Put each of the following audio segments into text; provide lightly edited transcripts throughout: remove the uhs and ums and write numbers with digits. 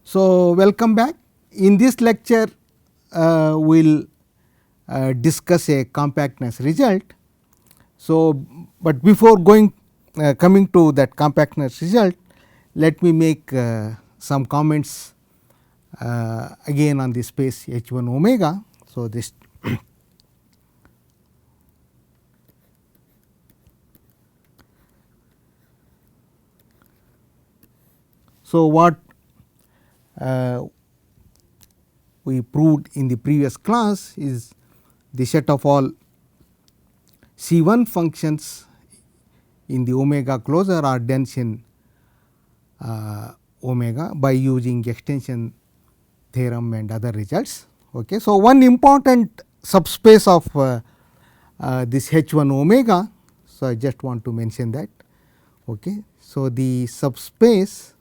So, welcome back. In this lecture, we will discuss a compactness result. So, but before coming to that compactness result, let me make some comments again on the space H1 omega. So, this so what we proved in the previous class is the set of all C1 functions in the omega closure are dense in omega by using extension theorem and other results. Okay. So, one important subspace of this H1 omega. So, I just want to mention that. Okay. So, the subspace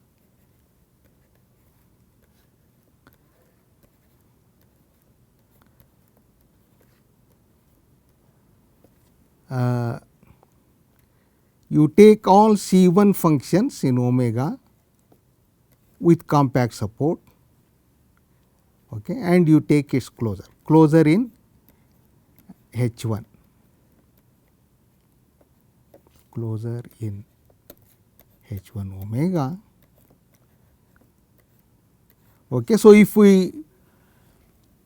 you take all C1 functions in omega with compact support, okay, and you take its closure in H1, closure in H1 omega. Okay. So, if we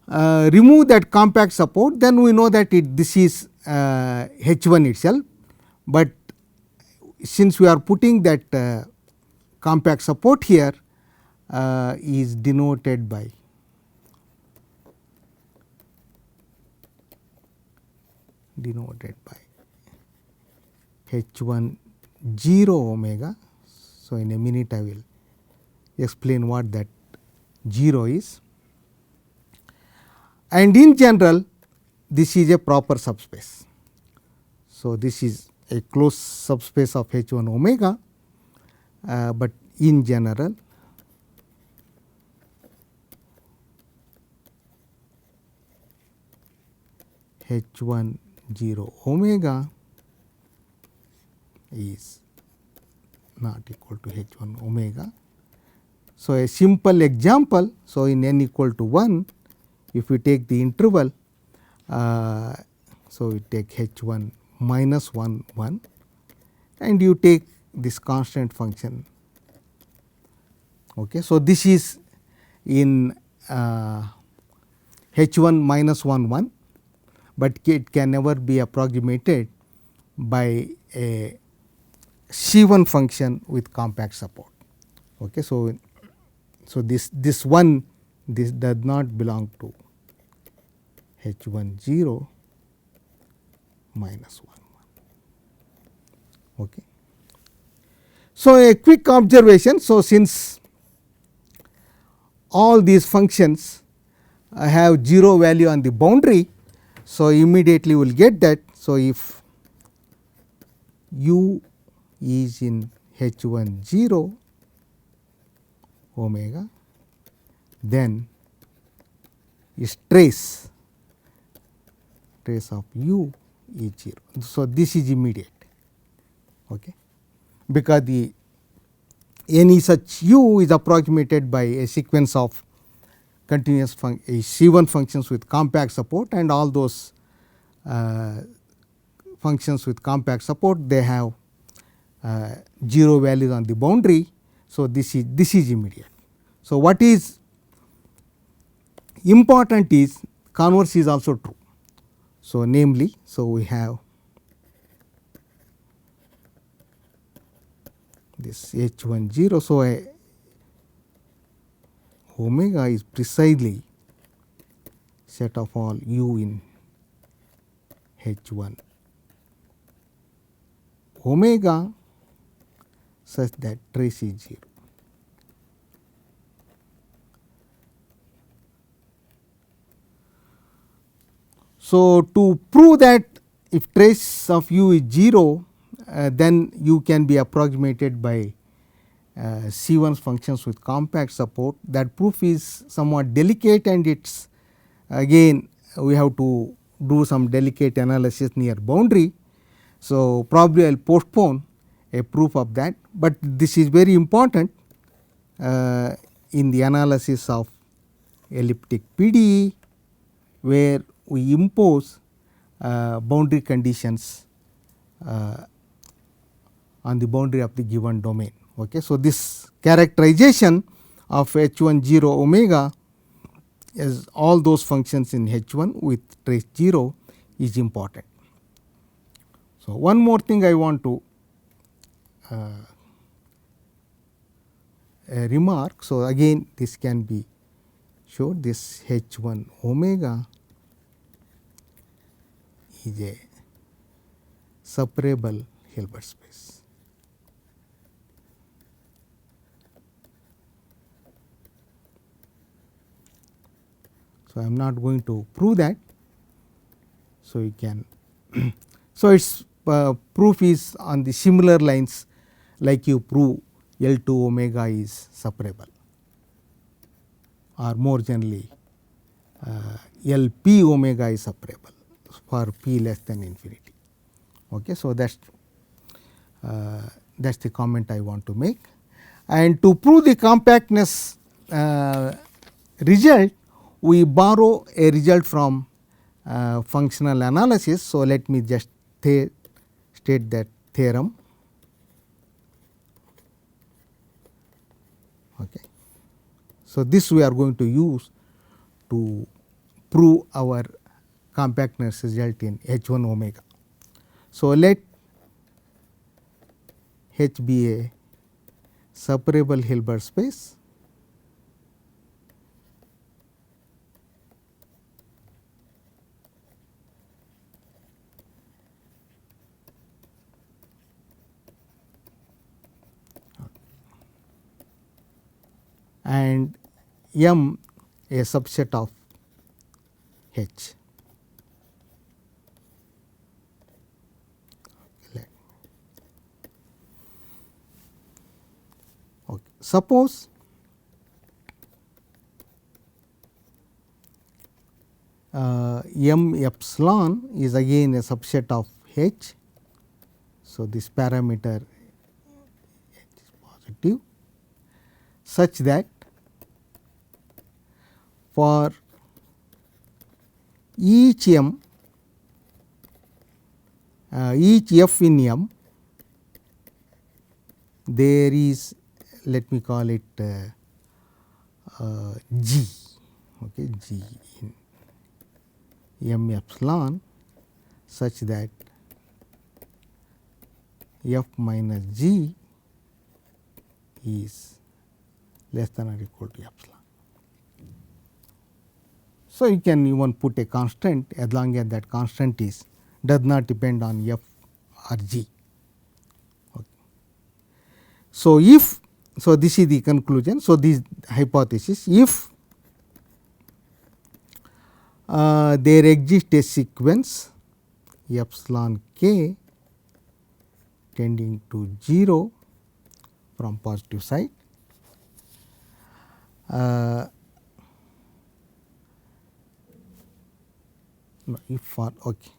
remove that compact support, then we know that this is H1 itself, but since we are putting that compact support here is denoted by H1 0 omega. So, in a minute I will explain what that 0 is, and in general this is a proper subspace. So, this is a closed subspace of H1 omega, but in general H1 0 omega is not equal to H1 omega. So, a simple example. So, in n equal to 1, if we take the interval, so we take H1 minus 1 1, and you take this constant function. Okay. So, this is in H1 minus 1 1, but it can never be approximated by a C1 function with compact support. Okay. So, this one, this does not belong to H1 0 minus 1 1. Okay. So, a quick observation. So, since all these functions have 0 value on the boundary, so immediately we will get that. So, if u is in H1 0 omega, then its trace of u is 0. So, this is immediate, okay, because the any such u is approximated by a sequence of continuous C1 functions with compact support, and all those functions with compact support, they have 0 values on the boundary. So, this is immediate. So, what is important is converse is also true. So, namely, so we have this H1 0. So, omega is precisely set of all u in H1 omega such that trace is 0. So, to prove that if trace of u is 0, then u can be approximated by C1 functions with compact support. That proof is somewhat delicate, and it's again we have to do some delicate analysis near boundary. So, probably I will postpone a proof of that, but this is very important in the analysis of elliptic PDE, where we impose boundary conditions on the boundary of the given domain. Okay. So, this characterization of H1 0 omega as all those functions in H1 with trace 0 is important. So, one more thing I want to remark. So, again this can be showed, this H1 omega is a separable Hilbert space. So, I am not going to prove that. So, you can so its proof is on the similar lines like you prove L2 omega is separable, or more generally LP omega is separable for p less than infinity. Okay. So, that is the comment I want to make. And to prove the compactness result, we borrow a result from functional analysis. So, let me just state that theorem. Okay. So, this we are going to use to prove our compactness result in H1 omega. So, let H be a separable Hilbert space and M a subset of H. Okay. Suppose M epsilon is again a subset of H. So, this parameter H is positive, such that for each M, each F in M, there is, let me call it G, okay, G in M epsilon, such that F minus G is less than or equal to epsilon. So, you can even put a constant as long as that constant is does not depend on F or G. Okay. So, if so, this is the conclusion. So, this hypothesis, if there exists a sequence epsilon k tending to 0 from positive side, no, if for okay.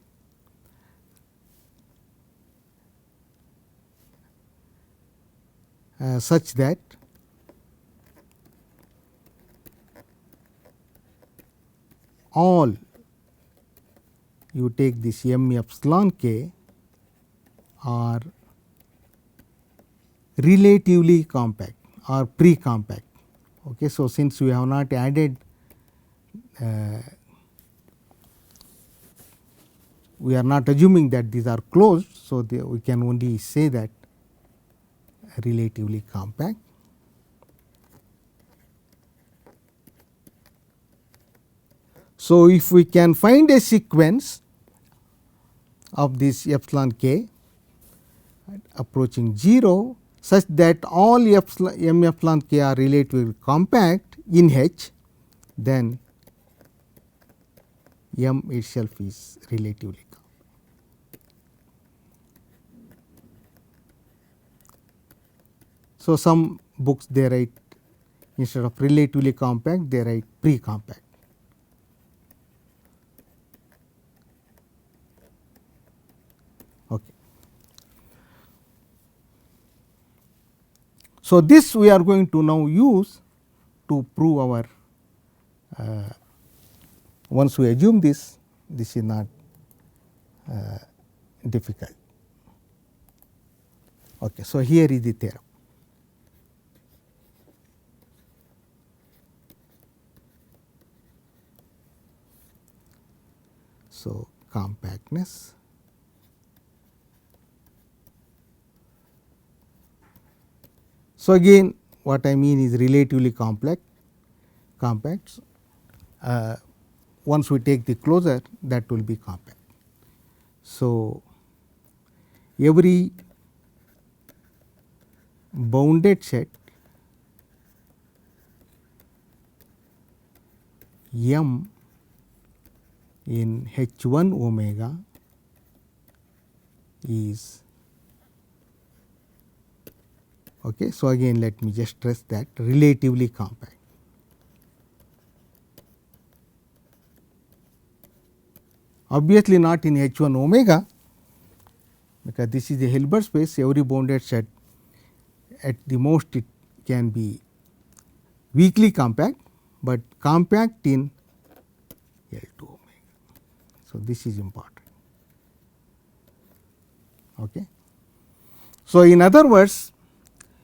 Such that all you take this M epsilon k are relatively compact or pre-compact. Okay. So, since we have not added we are not assuming that these are closed. So, we can only say that relatively compact. So, if we can find a sequence of this epsilon k approaching 0 such that all M epsilon k are relatively compact in H, then M itself is relatively compact. So, some books they write instead of relatively compact they write pre-compact. Okay. So, this we are going to now use to prove our once we assume this is not difficult. Okay, so here is the theorem. So, compactness so again what I mean is relatively compact. Once we take the closure, that will be compact. So, every bounded set M in H1 omega is okay. So, again let me just stress that relatively compact. Obviously not in H1 omega, because this is a Hilbert space. Every bounded set at the most it can be weakly compact, but compact in L2 omega. So, this is important. Okay. So, in other words,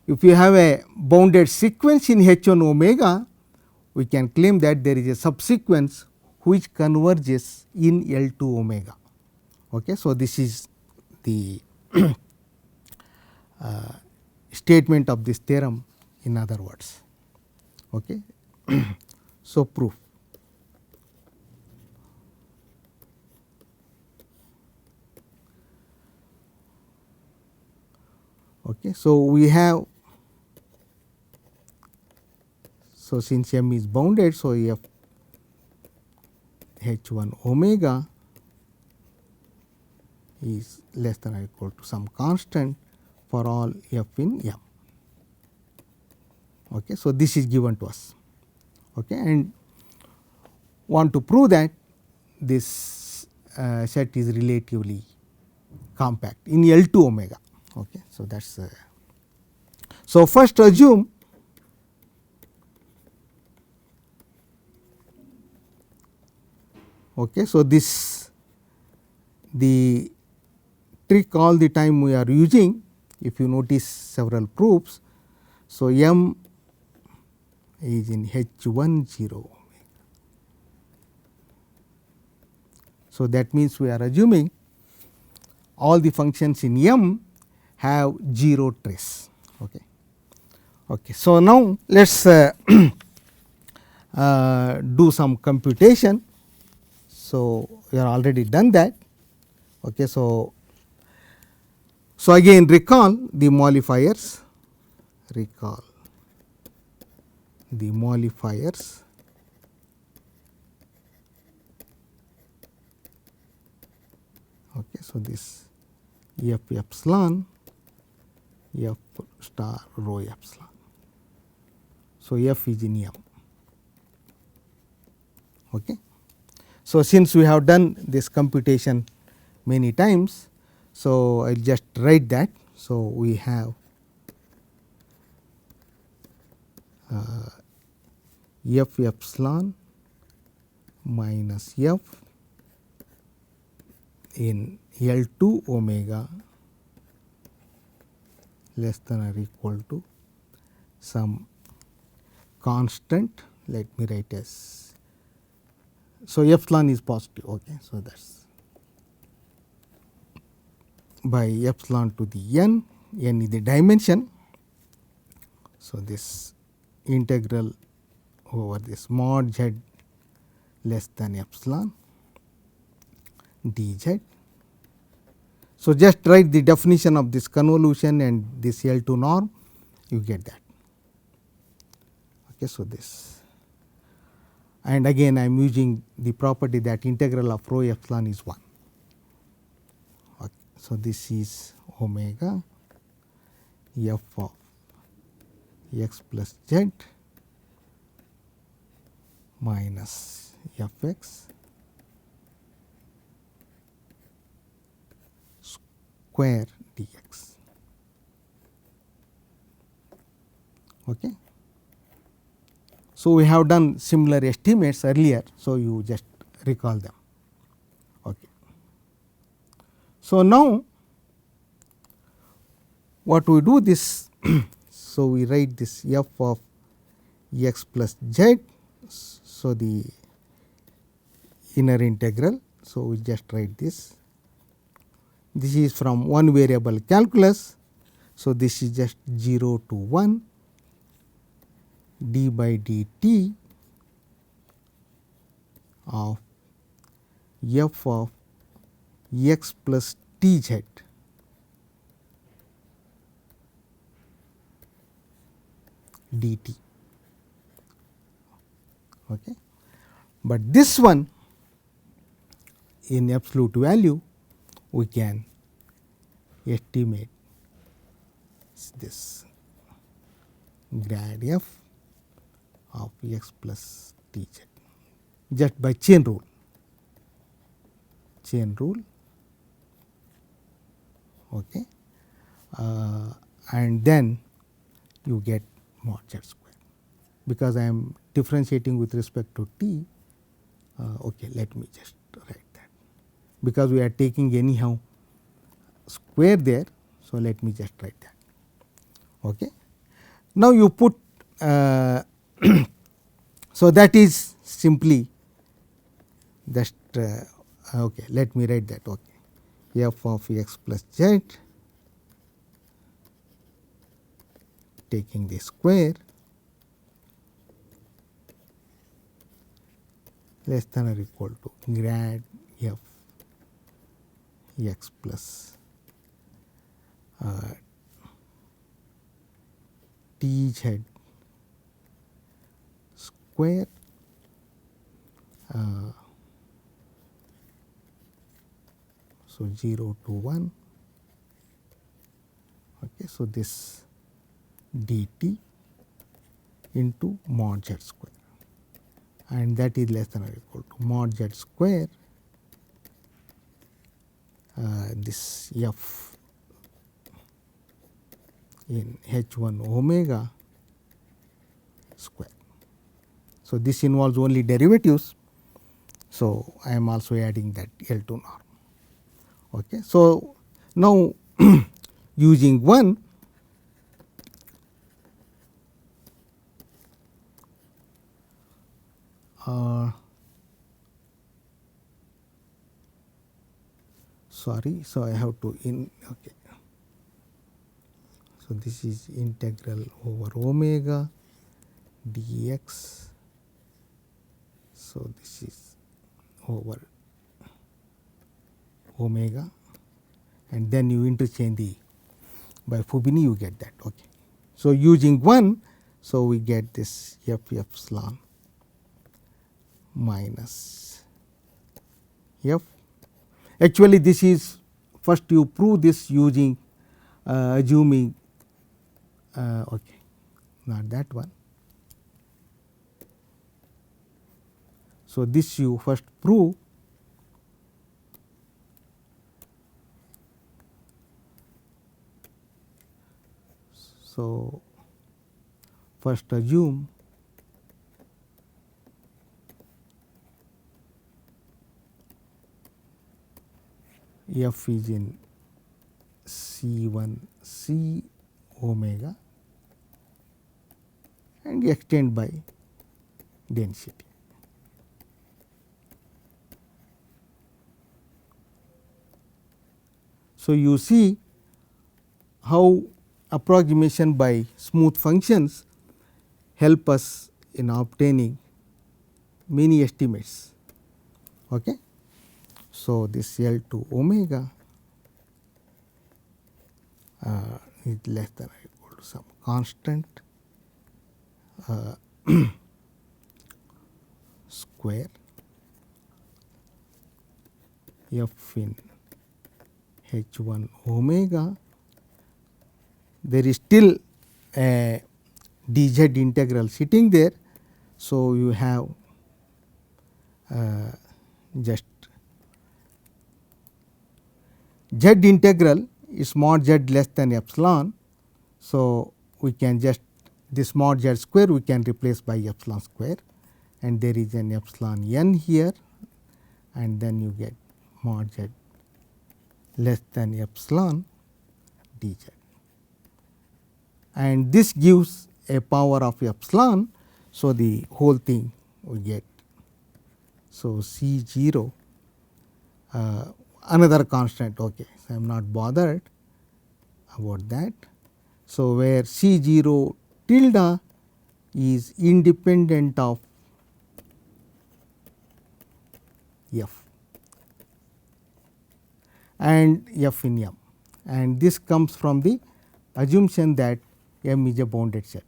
if you have a bounded sequence in H1 omega, we can claim that there is a subsequence which converges in L2 omega. Okay. So, this is the statement of this theorem in other words. Okay. So, proof. Okay. So, we have since M is bounded, so F H1 omega is less than or equal to some constant for all F in M. Okay. So, this is given to us, okay, and want to prove that this set is relatively compact in L2 omega. Okay. So, that is so first assume okay. So, this the trick all the time we are using, if you notice several proofs. So, M is in H1 0 omega. So, that means we are assuming all the functions in M have 0 trace. Okay. Okay. So, now let us do some computation. So, we are already done that. Okay. So, again recall the modifiers, Okay. So, this F epsilon, F star rho epsilon. So, F is in M. Okay. So, since we have done this computation many times, so I will just write that. So, we have F epsilon minus F in L2 omega less than or equal to some constant, let me write as, so epsilon is positive. Okay. So, that is by epsilon to the n is the dimension. So, this integral over this mod z less than epsilon dz. So, just write the definition of this convolution and this L2 norm, you get that. Okay. So, this, and again I am using the property that integral of rho epsilon is 1. Okay. So, this is omega f of x plus z minus f x square dx. Okay. So, we have done similar estimates earlier. So, you just recall them. Okay. So, now what we do this, so we write this f of x plus z. So, the inner integral. So, we just write this. This is from one variable calculus. So, this is just 0 to 1 d by dt of f of x plus t z dt. Okay. But this one in absolute value we can estimate this grad f of x plus t z just by chain rule. Okay. And then you get mod z square, because I am differentiating with respect to t. Okay, let me just write that, because we are taking anyhow square there. So, let me just write that. Okay. Now, you put so that is simply just okay, let me write that. Okay, f of x plus z taking the square less than or equal to grad f x plus t z square so 0 to 1. Okay, so this dt into mod z square, and that is less than or equal to mod z square this f in h1 omega square. So, this involves only derivatives. So, I am also adding that L2 norm. Okay. So, now using 1, sorry, so I have to okay. So, this is integral over omega dx. So, this is over omega, and then you interchange the by Fubini, you get that. Okay. So, using 1, so we get this f epsilon minus f. Actually, this is first you prove this using assuming okay, not that one. So, this you first prove. So, first assume f is in C1 omega and extend by density. So, you see how approximation by smooth functions help us in obtaining many estimates. Okay. So, this L2 omega is less than or equal to some constant square f in h1 omega. There is still a dz integral sitting there. So, you have just z integral is mod z less than epsilon. So, we can just this mod z square we can replace by epsilon square, and there is an epsilon n here, and then you get mod z less than epsilon dz, and this gives a power of epsilon. So, the whole thing we get. So, C 0 another constant, okay. So, I am not bothered about that. So, where C 0 tilde is independent of f and f in M, and this comes from the assumption that M is a bounded set.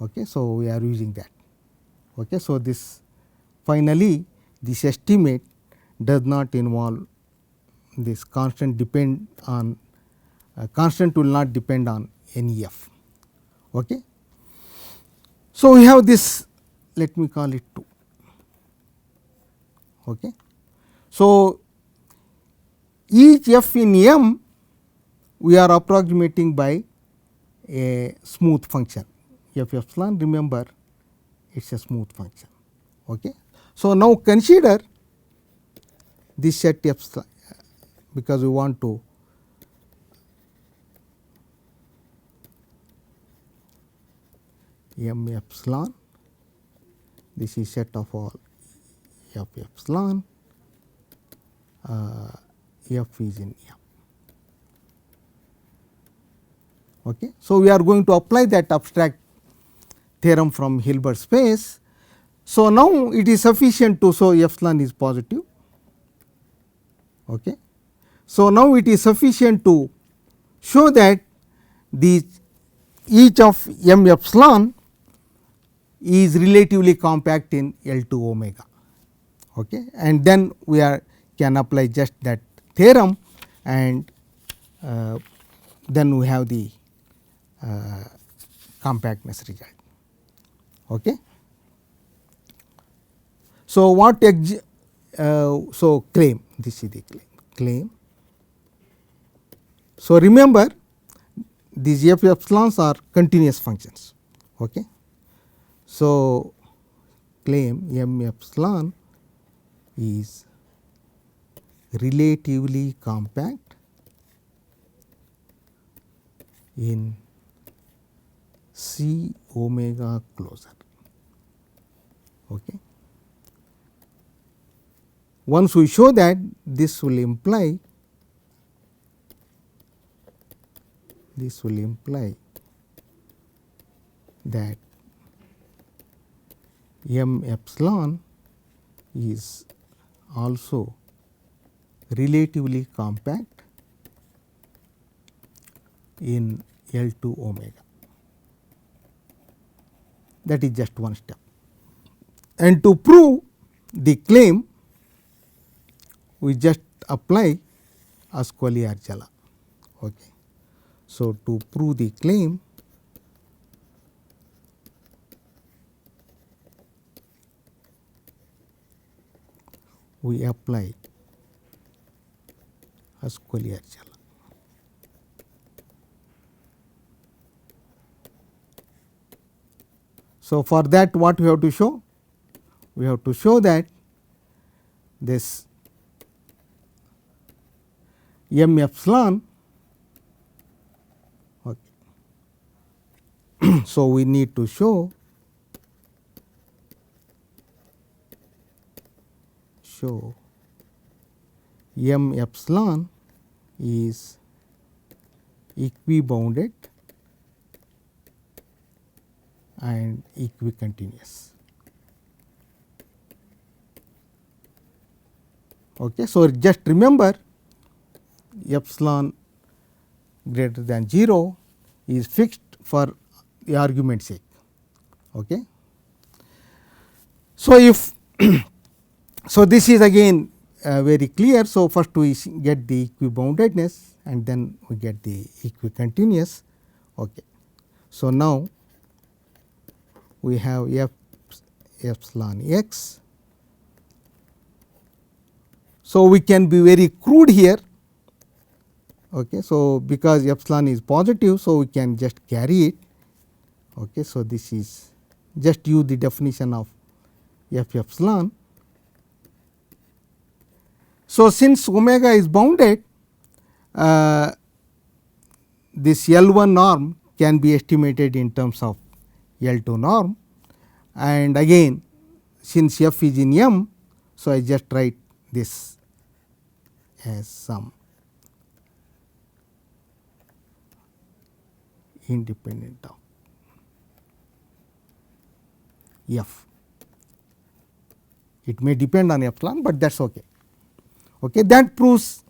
Okay. So, we are using that. Okay. So, this finally, this estimate does not involve this constant depend on constant will not depend on any f. Okay. So, we have this, let me call it 2. Okay. So, each f in M we are approximating by a smooth function f epsilon, remember it is a smooth function. Okay. So, now consider this set epsilon, because we want to M epsilon, this is set of all f epsilon, f is in M. Okay. So, we are going to apply that abstract theorem from Hilbert space. So, now it is sufficient to show epsilon is positive. Okay. So, now it is sufficient to show that the each of M epsilon is relatively compact in L2 omega. Okay. And then we can apply just that theorem, and then we have the compactness result. Okay. So, what so claim, this is the claim. So, remember these f epsilons are continuous functions. Okay. So, claim M epsilon is relatively compact in C omega closure. Okay. Once we show that, this will imply that M epsilon is also relatively compact in L2 omega. That is just one step. And to prove the claim, we just apply Ascoli-Arjala. Okay. So, to prove the claim, we apply Ascoli-Arjala. So, for that what we have to show? We have to show that this M epsilon, okay. So, we need to show M epsilon is equibounded and equicontinuous. Okay. So, just remember epsilon greater than 0 is fixed for the argument sake. Okay. So, if so this is again very clear. So, first we get the equiboundedness and then we get the equicontinuous. Okay. So, now we have f epsilon x. So, we can be very crude here. Okay. So, because epsilon is positive, so we can just carry it. Okay. So, this is just use the definition of f epsilon. So, since omega is bounded, this L1 norm can be estimated in terms of L2 norm, and again since f is in M. So, I just write this as some independent of f. It may depend on epsilon, but that is okay. Okay, that proves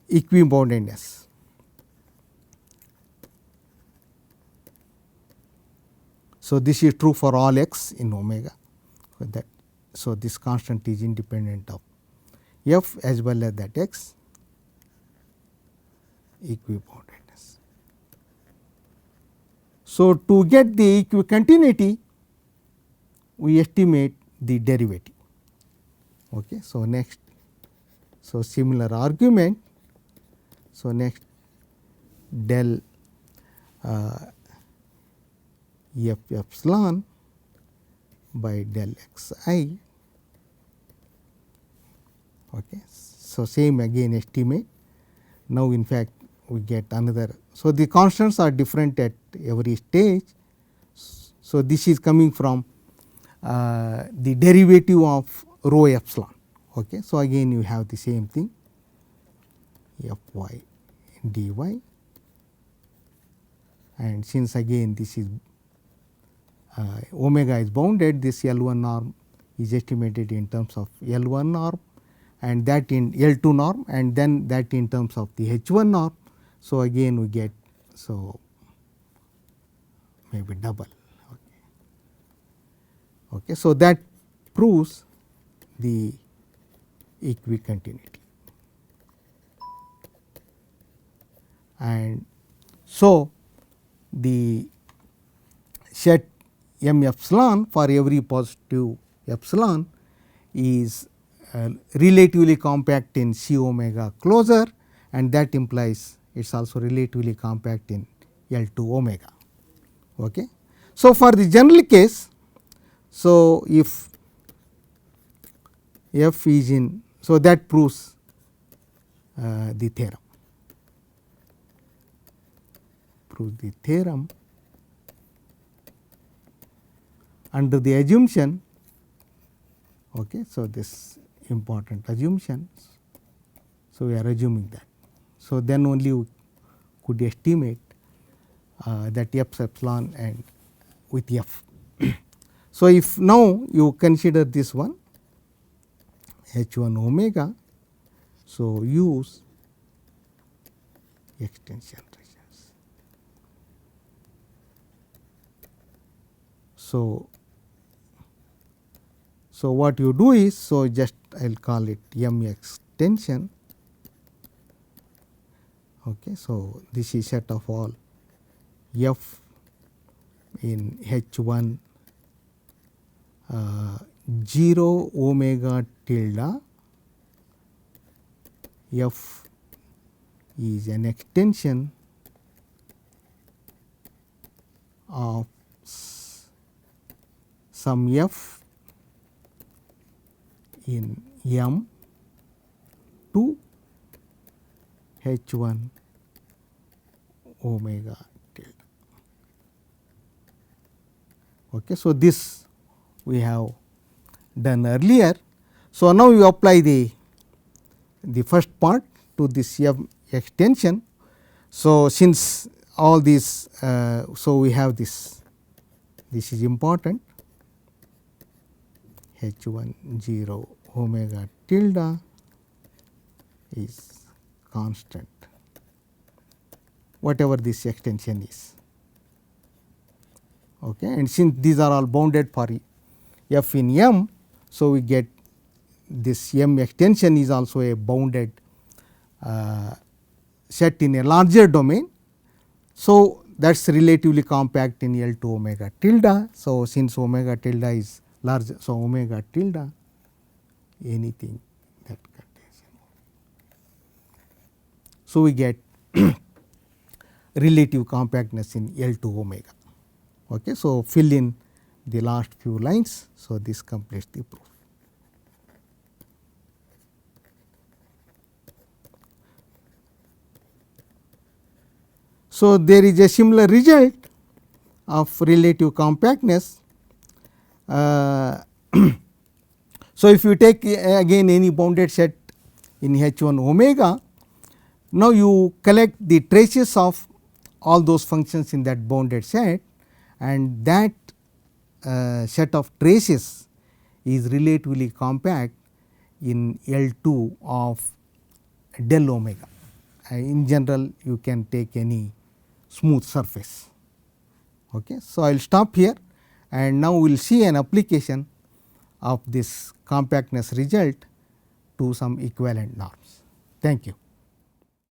equiboundedness. So, this is true for all x in omega. So, this constant is independent of f as well as that x equiboundedness. So, to get the equicontinuity, we estimate the derivative. Okay. So, next, so similar argument. So, next del f epsilon by del x I. Okay. So, same again estimate. Now, in fact, we get another. So, the constants are different at every stage. So, this is coming from the derivative of rho epsilon. Okay. So, again you have the same thing f y dy, and since again this is omega is bounded, this L1 norm is estimated in terms of L1 norm and that in L2 norm and then that in terms of the H1 norm. So, again we get, so maybe double. Okay. So, that proves the equicontinuity. And so, the set m epsilon for every positive epsilon is relatively compact in C omega closure, and that implies it is also relatively compact in L2 omega. Okay. So, for the general case, so if f is in, so that proves the theorem. Proves the theorem under the assumption. Okay. So, this important assumption. So, we are assuming that. So, then only we could estimate that f epsilon and with f. So, if now you consider this one H1 omega, so use extension regions. So, what you do is, so just I will call it M extension. Okay. So, this is set of all f in H1 0 omega tilde. F is an extension of some f in M to H1 omega tilde. Okay. So, this we have done earlier. So, now you apply the first part to this M extension. So, since all these, so we have this is important H1 0 omega tilde is constant, whatever this extension is. Okay. And since these are all bounded for f in M, so we get this M extension is also a bounded set in a larger domain. So, that is relatively compact in L2 omega tilde. So, since omega tilde is larger, so omega tilde anything that contains. So, we get relative compactness in L2 omega. Okay. So, fill in the last few lines. So, this completes the proof. So, there is a similar result of relative compactness. So, if you take again any bounded set in H 1 omega, now you collect the traces of all those functions in that bounded set, and that set of traces is relatively compact in L 2 of del omega. In general, you can take any smooth surface. Okay. So, I will stop here, and now we will see an application of this compactness result to some equivalent norms. Thank you.